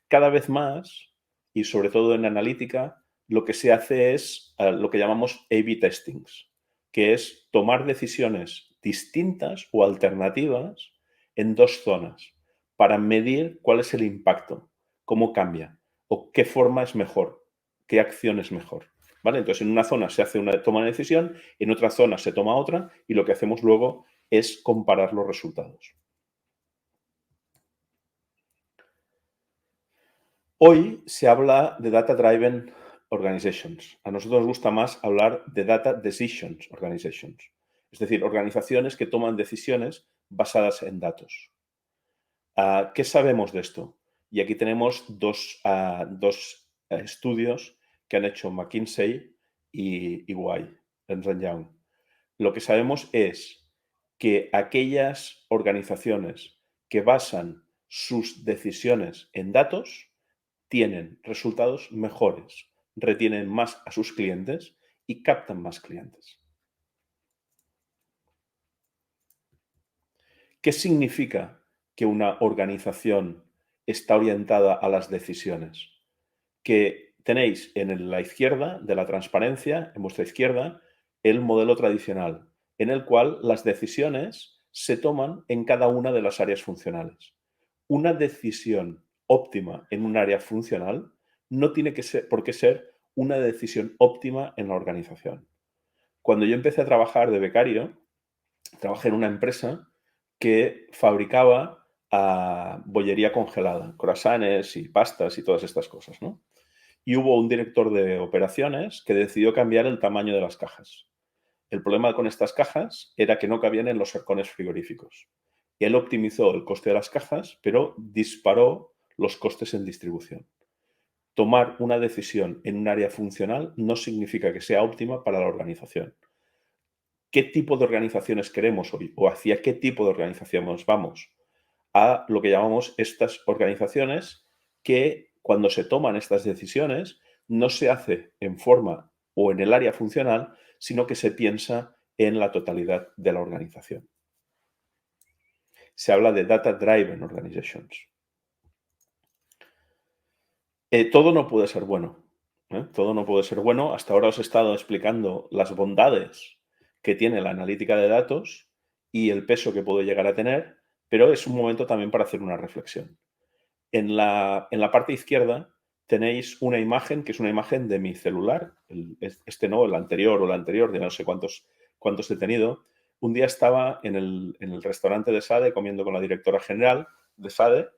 Cada vez más, y sobre todo en analítica, lo que se hace es lo que llamamos A/B testings, que es tomar decisiones distintas o alternativas en 2 zonas para medir cuál es el impacto, cómo cambia o qué forma es mejor, qué acción es mejor. ¿Vale? Entonces, en una zona se hace una toma de decisión, en otra zona se toma otra y lo que hacemos luego es comparar los resultados. Hoy se habla de Data Driven Organizations. A nosotros nos gusta más hablar de Data Decisions Organizations. Es decir, organizaciones que toman decisiones basadas en datos. ¿Qué sabemos de esto? Y aquí tenemos dos estudios que han hecho McKinsey y EY, Ernst & Young. Lo que sabemos es que aquellas organizaciones que basan sus decisiones en datos tienen resultados mejores, retienen más a sus clientes y captan más clientes. ¿Qué significa que una organización está orientada a las decisiones? Que tenéis en la izquierda de la transparencia, en vuestra izquierda, el modelo tradicional, en el cual las decisiones se toman en cada una de las áreas funcionales. Una decisión óptima en un área funcional no tiene por qué ser una decisión óptima en la organización. Cuando yo empecé a trabajar de becario, trabajé en una empresa que fabricaba bollería congelada, croissants y pastas y todas estas cosas, ¿no? Y hubo un director de operaciones que decidió cambiar el tamaño de las cajas. El problema con estas cajas era que no cabían en los arcones frigoríficos. Él optimizó el coste de las cajas, pero disparó los costes en distribución. Tomar una decisión en un área funcional no significa que sea óptima para la organización. ¿Qué tipo de organizaciones queremos hoy? ¿O hacia qué tipo de organizaciones vamos? A lo que llamamos estas organizaciones que cuando se toman estas decisiones no se hace en forma o en el área funcional, sino que se piensa en la totalidad de la organización. Se habla de Data Driven Organizations. Todo no puede ser bueno. Todo no puede ser bueno. Hasta ahora os he estado explicando las bondades que tiene la analítica de datos y el peso que puede llegar a tener, pero es un momento también para hacer una reflexión. En la parte izquierda tenéis una imagen que es una imagen de mi celular, este no, el anterior o el anterior, de no sé cuántos he tenido. Un día estaba en el restaurante de SADE comiendo con la directora general de SADE,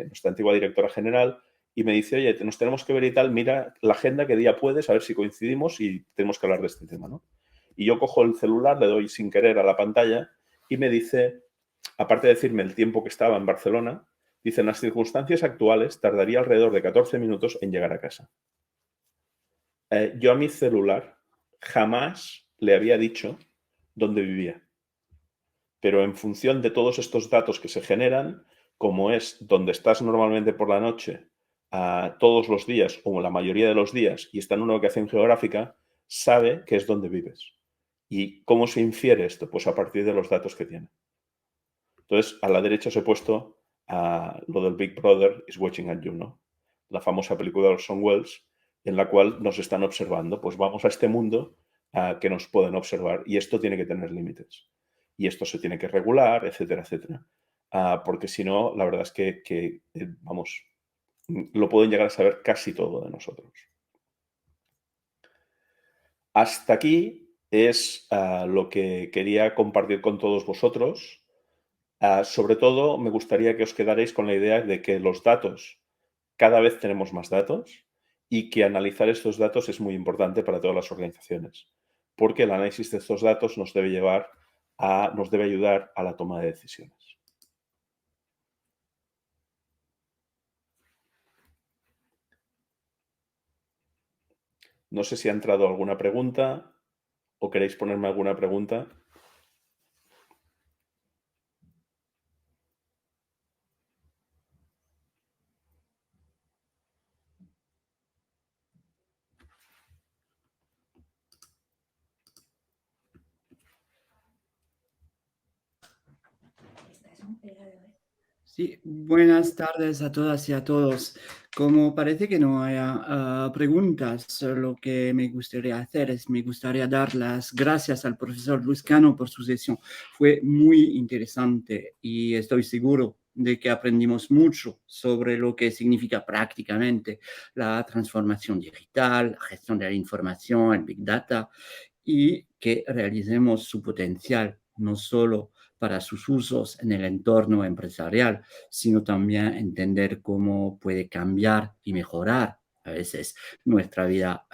nuestra antigua directora general, y me dice, oye, nos tenemos que ver y tal, mira la agenda, qué día puedes, a ver si coincidimos y tenemos que hablar de este tema, ¿no? Y yo cojo el celular, le doy sin querer a la pantalla y me dice, aparte de decirme el tiempo que estaba en Barcelona, dice, en las circunstancias actuales tardaría alrededor de 14 minutos en llegar a casa. Yo a mi celular jamás le había dicho dónde vivía. Pero en función de todos estos datos que se generan, como es donde estás normalmente por la noche, todos los días o la mayoría de los días y está en una ubicación geográfica, sabe que es donde vives. ¿Y cómo se infiere esto? Pues a partir de los datos que tiene. Entonces, a la derecha os he puesto lo del Big Brother is watching at you, ¿no? La famosa película de Orson Welles, en la cual nos están observando. Pues vamos a este mundo que nos pueden observar y esto tiene que tener límites. Y esto se tiene que regular, etcétera, etcétera. Porque si no, la verdad es que vamos, lo pueden llegar a saber casi todo de nosotros. Hasta aquí es lo que quería compartir con todos vosotros. Sobre todo, me gustaría que os quedarais con la idea de que los datos, cada vez tenemos más datos y que analizar estos datos es muy importante para todas las organizaciones, porque el análisis de estos datos nos debe ayudar a la toma de decisiones. No sé si ha entrado alguna pregunta o queréis ponerme alguna pregunta. Sí, buenas tardes a todas y a todos. Como parece que no haya preguntas, lo que me gustaría hacer es, me gustaría dar las gracias al profesor Luis Cano por su sesión. Fue muy interesante y estoy seguro de que aprendimos mucho sobre lo que significa prácticamente la transformación digital, la gestión de la información, el Big Data, y que realicemos su potencial, no solo para sus usos en el entorno empresarial, sino también entender cómo puede cambiar y mejorar a veces nuestra vida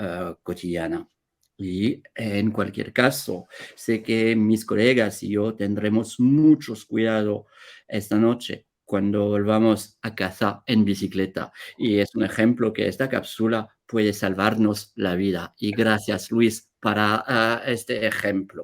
cotidiana. Y en cualquier caso, sé que mis colegas y yo tendremos muchos cuidado esta noche cuando volvamos a casa en bicicleta. Y es un ejemplo que esta cápsula puede salvarnos la vida. Y gracias, Luis, para este ejemplo.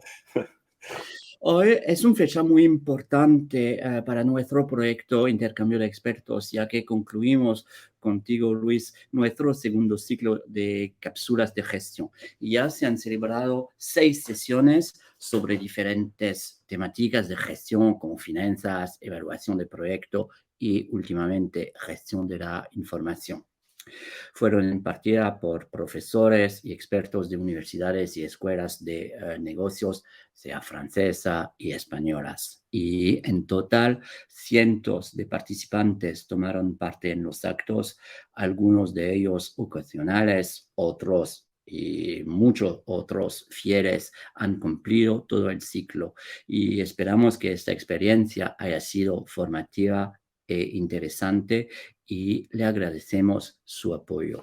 Hoy es una fecha muy importante para nuestro proyecto Intercambio de Expertos, ya que concluimos contigo, Luis, nuestro segundo ciclo de cápsulas de gestión. Y ya se han celebrado 6 sesiones sobre diferentes temáticas de gestión, como finanzas, evaluación de proyecto y, últimamente, gestión de la información. Fueron impartidas por profesores y expertos de universidades y escuelas de negocios, sea francesa y españolas. Y en total, cientos de participantes tomaron parte en los actos, algunos de ellos ocasionales, otros y muchos otros fieles han cumplido todo el ciclo. Y esperamos que esta experiencia haya sido formativa e interesante y le agradecemos su apoyo.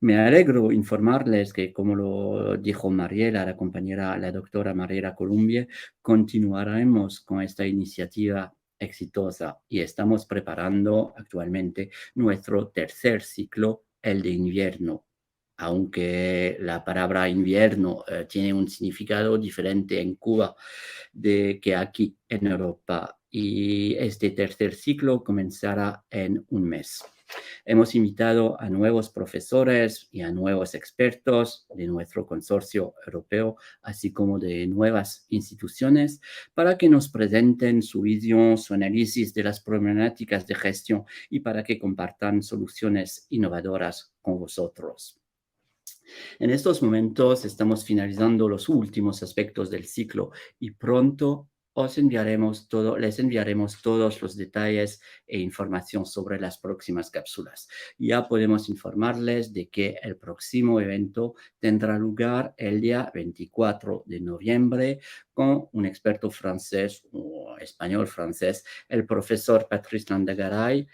Me alegro informarles que, como lo dijo Mariela, la compañera, la doctora Mariela Columbier, continuaremos con esta iniciativa exitosa y estamos preparando actualmente nuestro tercer ciclo, el de invierno. Aunque la palabra invierno tiene un significado diferente en Cuba que aquí en Europa. Y este tercer ciclo comenzará en un mes. Hemos invitado a nuevos profesores y a nuevos expertos de nuestro consorcio europeo, así como de nuevas instituciones, para que nos presenten su visión, su análisis de las problemáticas de gestión y para que compartan soluciones innovadoras con vosotros. En estos momentos estamos finalizando los últimos aspectos del ciclo y pronto les enviaremos todos los detalles e información sobre las próximas cápsulas. Ya podemos informarles de que el próximo evento tendrá lugar el día 24 de noviembre con un experto francés o español-francés, el profesor Patrice Landagaray,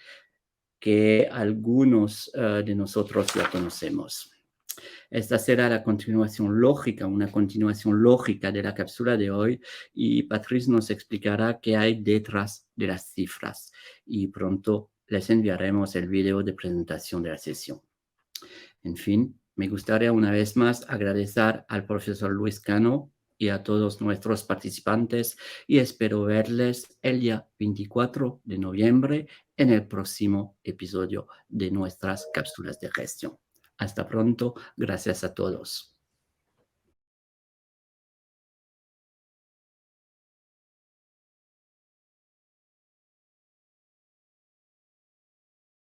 que algunos de nosotros ya conocemos. Esta será una continuación lógica de la cápsula de hoy y Patrice nos explicará qué hay detrás de las cifras y pronto les enviaremos el video de presentación de la sesión. En fin, me gustaría una vez más agradecer al profesor Luis Cano y a todos nuestros participantes y espero verles el día 24 de noviembre en el próximo episodio de nuestras cápsulas de gestión. Hasta pronto, gracias a todos.